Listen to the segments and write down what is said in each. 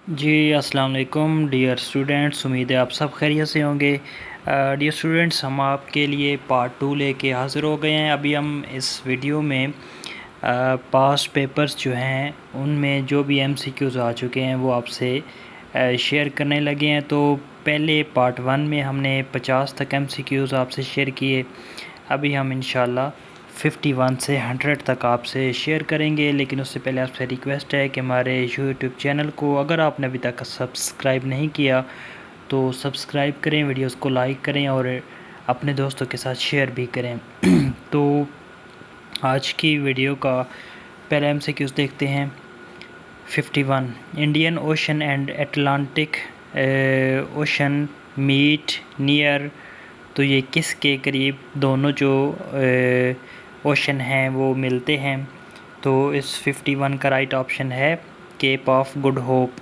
जी अस्सलाम वालेकुम dear students, उम्मीद है आप सब खैरियत से होंगे। डियर स्टूडेंट्स, हम आपके लिए पार्ट 2 लेके हाज़िर हो गए हैं। अभी हम इस वीडियो में पास्ट पेपर्स जो हैं उनमें जो भी एमसीक्यूज़ आ चुके हैं वो आपसे शेयर करने लगे हैं। तो पहले पार्ट 1 में हमने 50 तक एमसीक्यूज़ आपसे शेयर किए। अभी हम इंशाल्लाह 51 से 100 तक आपसे शेयर करेंगे, लेकिन उससे पहले आपसे रिक्वेस्ट है कि हमारे यूट्यूब चैनल को अगर आपने अभी तक सब्सक्राइब नहीं किया तो सब्सक्राइब करें, वीडियोस को लाइक करें और अपने दोस्तों के साथ शेयर भी करें। तो आज की वीडियो का पहले एमसीक्यूज़ देखते हैं। 51 Indian Ocean and Atlantic Ocean meet near. तो ये किसके करीब दोनों जो ओशन हैं वो मिलते हैं? तो इस 51 का राइट ऑप्शन है केप ऑफ गुड होप,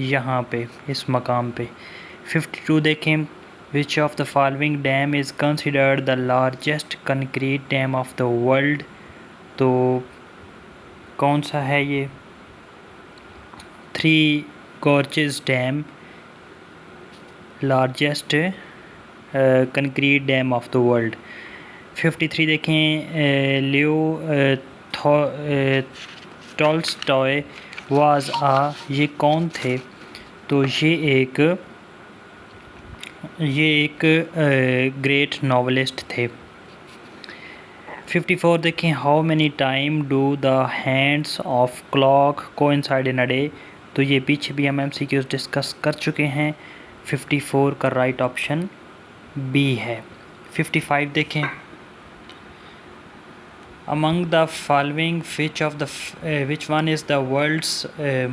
यहाँ पे इस मकाम पे। 52 देखें, which of the following dam is considered the largest concrete dam of the world. तो कौन सा है ये? 3 gorges dam largest concrete dam of the world. 53 देखें, लियो टॉल्स्टॉय वाज आ, ये कौन थे? तो ये एक ग्रेट नॉवलिस्ट थे। 54 देखें, how many time do the hands of clock coincide in a day. तो ये पीछे भी हम एमसीक्यूज़ डिस्कस कर चुके हैं। 54 का राइट ऑप्शन बी है। 55 देखें, among the following which one is the world's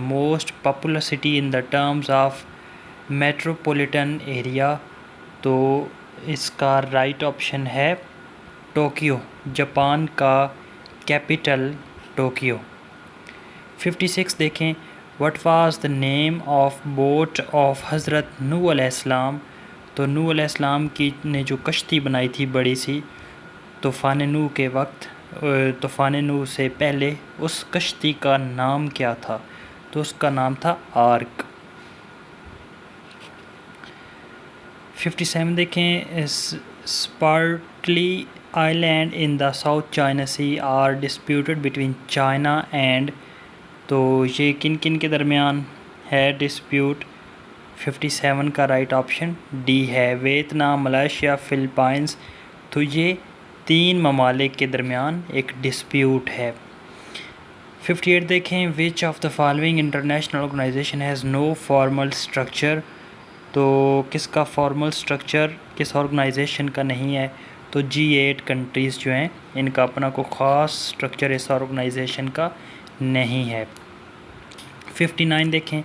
most populous city in the terms of metropolitan area। तो इसका राइट ऑप्शन है टोक्यो, जापान का कैपिटल टोक्यो। 56 देखें, what was the name of boat of हज़रत नूह अलैहिस्सलाम। तो नूह अलैहिस्सलाम की ने जो कश्ती बनाई थी बड़ी सी तूफ़ान नूह के वक्त, तूफ़ान नूह से पहले उस कश्ती का नाम क्या था? तो उसका नाम था आर्क। 57 देखें, Spratly Island in the South China Sea are disputed between China and. तो ये किन किन के दरमियान है डिस्प्यूट? 57 का राइट ऑप्शन डी है, वियतनाम, मलेशिया, फ़िलीपींस। तो ये 3 ममालिक के दरमियान एक डिस्प्यूट है। 58 देखें, which of the following international organisation has no formal structure. तो किसका फॉर्मल स्ट्रक्चर किस ऑर्गेनाइजेशन का नहीं है? तो G8 कंट्रीज़ जो हैं इनका अपना कोई ख़ास स्ट्रक्चर इस ऑर्गेनाइजेशन का नहीं है। 59 देखें,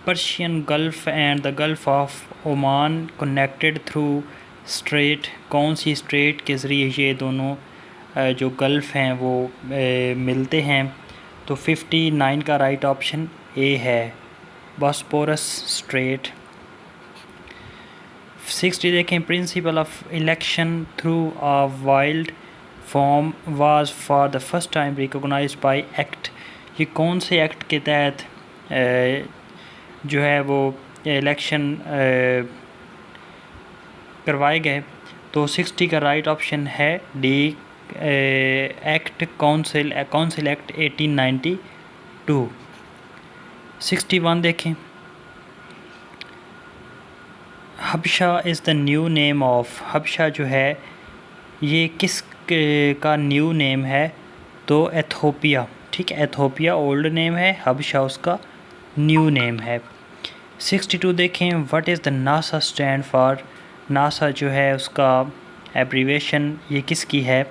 Persian gulf and the gulf of Oman connected through straight. कौन सी स्ट्रेट के ज़रिए ये दोनों जो गल्फ़ हैं वो मिलते हैं? तो 59 का राइट ऑप्शन ए है, बॉस्पोरस स्ट्रेट। 60 देखें, principle of election through a wild form was for the first time recognised by act. ये कौन से एक्ट के तहत जो है वो इलेक्शन करवाए गए? तो 60 का राइट ऑप्शन है डी, एक्ट काउंसिल एक्ट 1892। 61 देखें, हबशा is the new name of. हबशा जो है ये किस का न्यू नेम है? तो एथोपिया, ठीक है, एथोपिया ओल्ड नेम है, हबशा उसका न्यू नेम है। 62 देखें, what is the NASA stand for. NASA जो है उसका एब्रीवेशन ये किसकी है?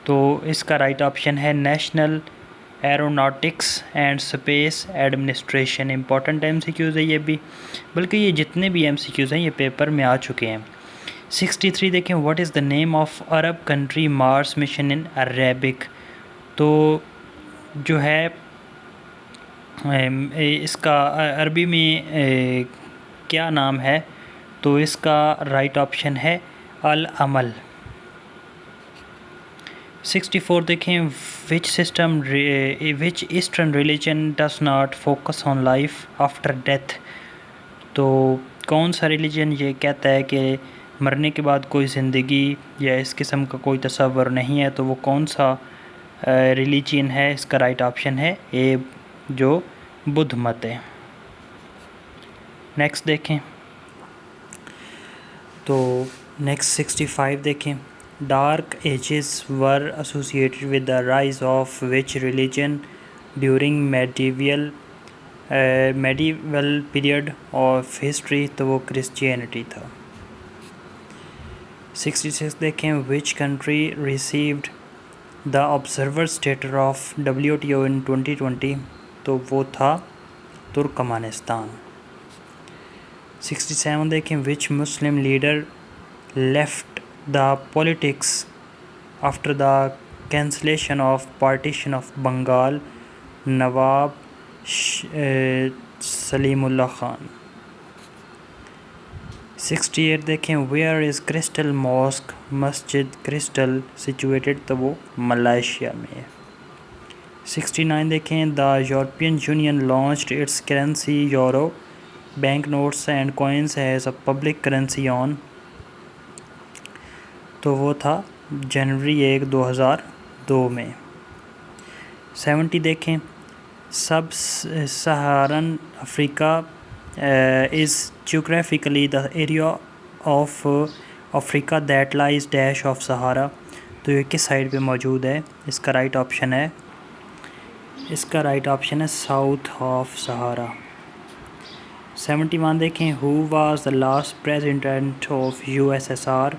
तो इसका राइट ऑप्शन है national aeronautics and space administration. Important MCQs है ये भी, बल्कि ये जितने भी एमसीक्यूज़ हैं ये पेपर में आ चुके हैं। 63 देखें, what is the name of Arab country Mars mission in Arabic. तो जो है इसका अरबी में क्या नाम है? तो इसका राइट ऑप्शन है अल अमल। 64 देखें, which eastern religion does not focus on life after death. तो कौन सा रिलीजन ये कहता है कि मरने के बाद कोई ज़िंदगी या इस किस्म का कोई तसव्वुर नहीं है, तो वो कौन सा रिलीजन है? इसका राइट ऑप्शन है ए, जो बुद्ध मत है। नेक्स्ट देखें, तो नेक्स्ट 65 देखें, dark ages were associated with the rise of which religion during medieval period of history. तो वो क्रिश्चियनिटी था। 66 देखें, which country received the observer status of WTO in 2020। तो वो था तुर्कमानिस्तान। 67 देखें, which Muslim leader left the politics after the cancellation of partition of Bengal. Nawab Salimullah Khan. 68 देखें, where is crystal mosque मस्जिद क्रिस्टल सिचुएटेड। तो वो मलेशिया में है। 69 देखें, the European Union launched its currency euro bank notes and coins as a public currency on. तो वो था जनवरी 1, 2002 में। 70 देखें, sub Saharan Africa is geographically the area of Africa that lies dash of Sahara. तो ये किस साइड पे मौजूद है? इसका राइट ऑप्शन है साउथ ऑफ सहारा। 71 देखें, who was the last president of USSR।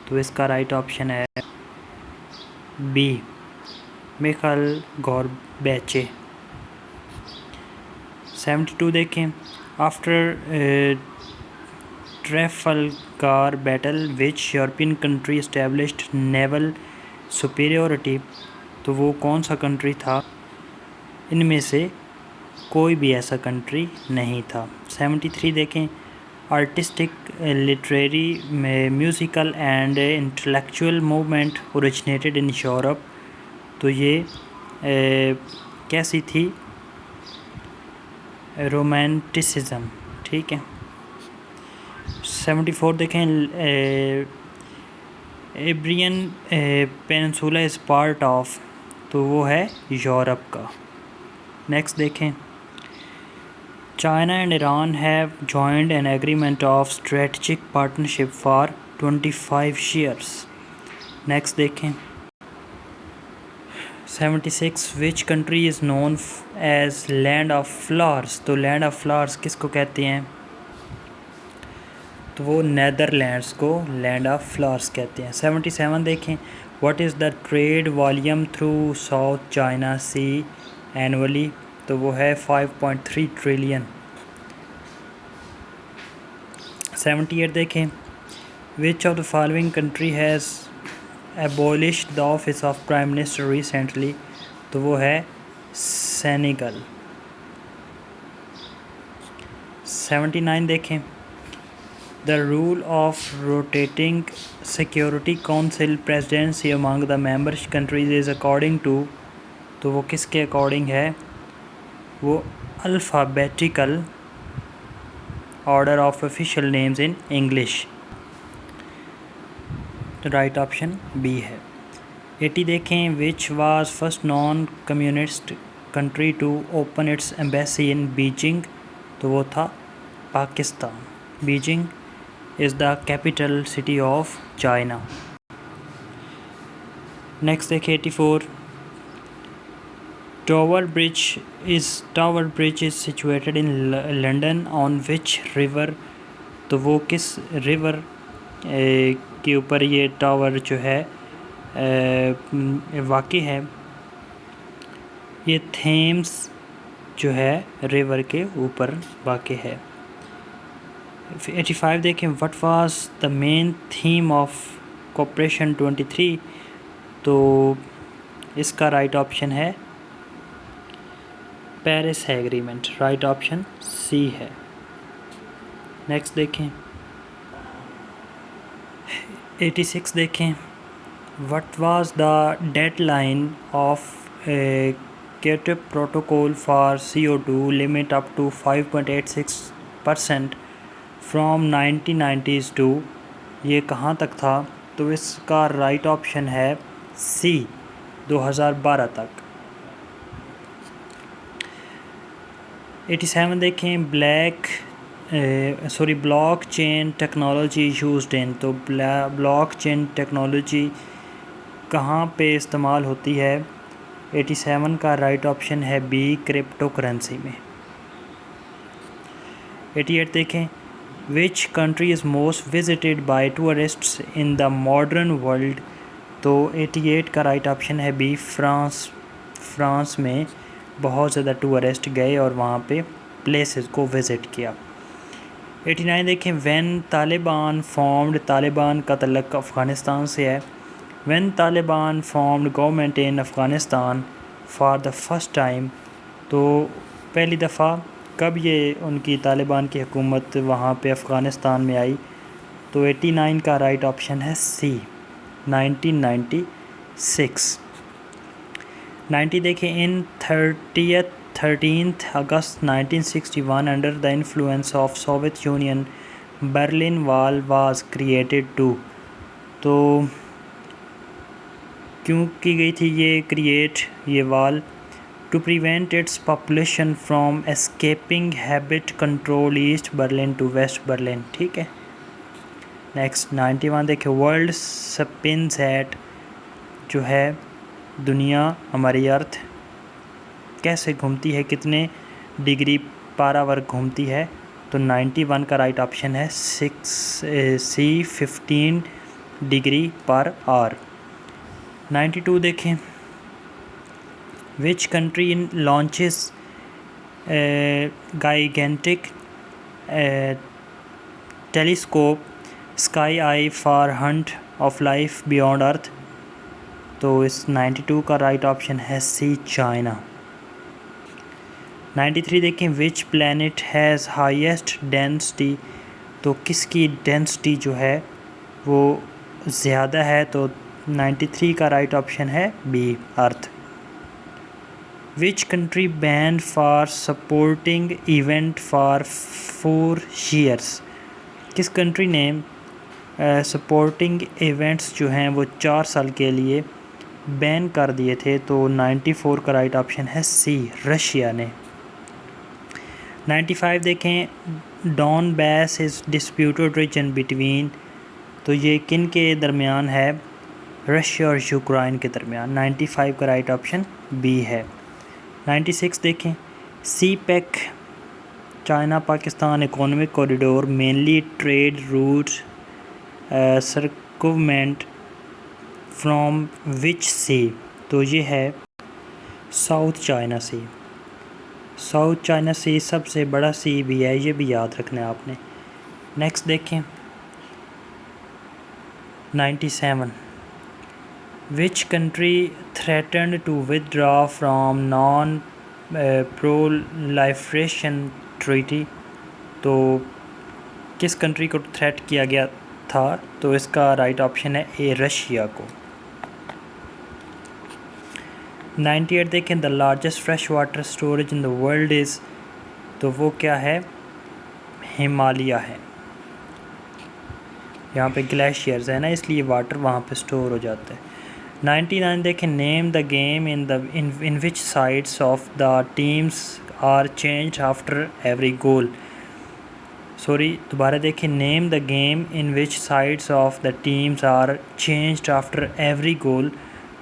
तो इसका राइट ऑप्शन है बी, मिखाइल गोर्बाचेव। 72 देखें, after Trafalgar battle which European country established naval superiority. तो वो कौन सा कंट्री था? इनमें से कोई भी ऐसा कंट्री नहीं था। 73 देखें, artistic literary musical and intellectual movement originated in Europe. तो ये कैसी थी? रोमांटिसिज्म। ठीक है। 74 देखें, Iberian peninsula is part of. तो वो है यूरोप का। नेक्स्ट देखें, China and Iran have joined an agreement of strategic partnership for 25 years. Next देखें, 76 which country is known as land of flowers. तो लैंड ऑफ फ्लावर्स किसको कहते हैं? तो वो नेदरलैंड्स को लैंड ऑफ फ्लावर्स कहते हैं। 77 देखें, what is the trade volume through South China Sea annually. तो वो है 5.3 ट्रिलियन। 78 देखें, which of the following country has abolished the office of prime minister recently. तो वो है सेनेगल। 79 देखें, the rule of rotating security council presidency among the member countries is according to. तो वो किसके अकॉर्डिंग है? वो alphabetical order of official names in English. तो राइट ऑप्शन बी है। 80 देखें, which was first non communist country to open its embassy in Beijing. तो वो था Pakistan. Beijing is the capital city of China. Next देखें 84, Tower Bridge is situated in London on which river. तो वो किस river के ऊपर ये टावर जो है वाक़ई है? ये थेम्स जो है रिवर के ऊपर वाक़ई है। 85 देखें, what was the main theme of cooperation 23। तो इसका राइट ऑप्शन है Paris agreement. Right option C है। नेक्स्ट देखें 86 देखें, What was the deadline of a Kyoto Protocol for CO2 limit up to 5.86% from 1990s to, ये कहाँ तक था? तो इसका राइट ऑप्शन है सी, 2012 तक। 87 देखें, block chain technology used in, तो ब्लॉक चेन टेक्नोलॉजी कहाँ पे इस्तेमाल होती है? 87 का राइट ऑप्शन है बी, क्रिप्टो करेंसी में। 88 देखें, which country is most visited by tourists in the modern world, तो 88 का राइट ऑप्शन है बी, फ्रांस में बहुत ज़्यादा टूरिस्ट गए और वहाँ पे प्लेसेस को विज़िट किया। 89 देखें, व्हेन तालिबान फॉर्म्ड, तालिबान का तल्लुक़ अफ़गानिस्तान से है। When Taliban formed government in Afghanistan for the first time, तो पहली दफ़ा कब ये उनकी तालिबान की हुकूमत वहाँ पे अफ़गानिस्तान में आई? तो 89 का राइट ऑप्शन है सी, 1996। 90 देखें, in 13th August 1961 under the influence of Soviet Union Berlin wall was created to, तो क्यों की गई थी ये wall? To prevent its population from escaping habit control east Berlin to west Berlin. ठीक है। नेक्स्ट 91 देखें, वर्ल्ड स्पिन्स एट, जो है दुनिया हमारी अर्थ कैसे घूमती है, कितने डिग्री पारावर्ग घूमती है? तो 91 का राइट ऑप्शन है सी, 15 डिग्री पर आवर। 92 देखें, which country in launches gigantic telescope sky eye for hunt of life beyond Earth, तो इस 92 का राइट ऑप्शन है सी, चाइना। 93 देखें, which planet has highest density, तो किसकी डेंसिटी जो है वो ज़्यादा है? तो 93 का राइट ऑप्शन है B, earth. Which country banned for supporting event for 4 years, किस कंट्री ने सपोर्टिंग इवेंट्स जो हैं वो 4 साल के लिए बैन कर दिए थे? तो 94 का राइट ऑप्शन है सी, रशिया ने। 95 देखें, Donbas is disputed region between, तो ये किन के दरमियान है? रशिया और यूक्रेन के दरमियान। 95 का राइट ऑप्शन बी है। 96 देखें, CPEC China Pakistan economic corridor mainly trade route circumvent from which sea, तो ये है South China Sea. South China Sea सबसे बड़ा सी भी है, ये भी याद रखना है आपने। नेक्स्ट देखें 97, which country threatened to withdraw from non proliferation treaty, तो किस कंट्री को थ्रेट किया गया था? तो इसका राइट ऑप्शन है ए, रशिया को। 98 देखें, the largest fresh water storage in the world is, तो वो क्या है? हिमालय है। यहाँ पे ग्लेशियर्स है ना, इसलिए वाटर वहाँ पे स्टोर हो जाता है। 99 देखें, name the game in which sides of the teams are changed after every goal, दोबारा देखें, name the game in which sides of the teams are changed after every goal,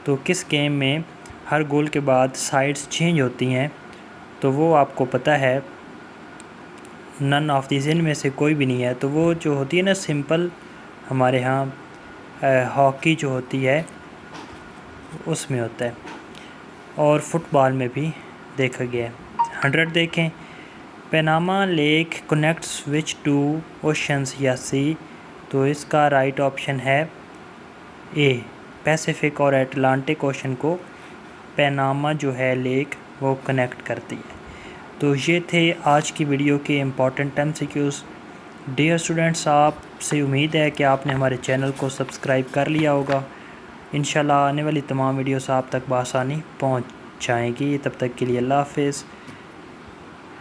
तो किस गेम में हर गोल के बाद साइड्स चेंज होती हैं? तो वो आपको पता है, नन ऑफ दिस, इनमें से कोई भी नहीं है। तो वो जो होती है ना सिंपल, हमारे यहाँ हॉकी जो होती है उसमें होता है, और फुटबॉल में भी देखा गया है। 100 देखें, Panama lake connects which two oceans या सी, तो इसका राइट ऑप्शन है ए, पैसिफिक और अटलांटिक ओशन को पनामा जो है लेक वो कनेक्ट करती है। तो ये थे आज की वीडियो के इम्पॉर्टेंट MCQs। डियर स्टूडेंट्स, आपसे उम्मीद है कि आपने हमारे चैनल को सब्सक्राइब कर लिया होगा इंशाल्लाह आने वाली तमाम वीडियोस आप तक बआसानी पहुँच जाएंगी। तब तक के लिए अल्लाह हाफ़िज़।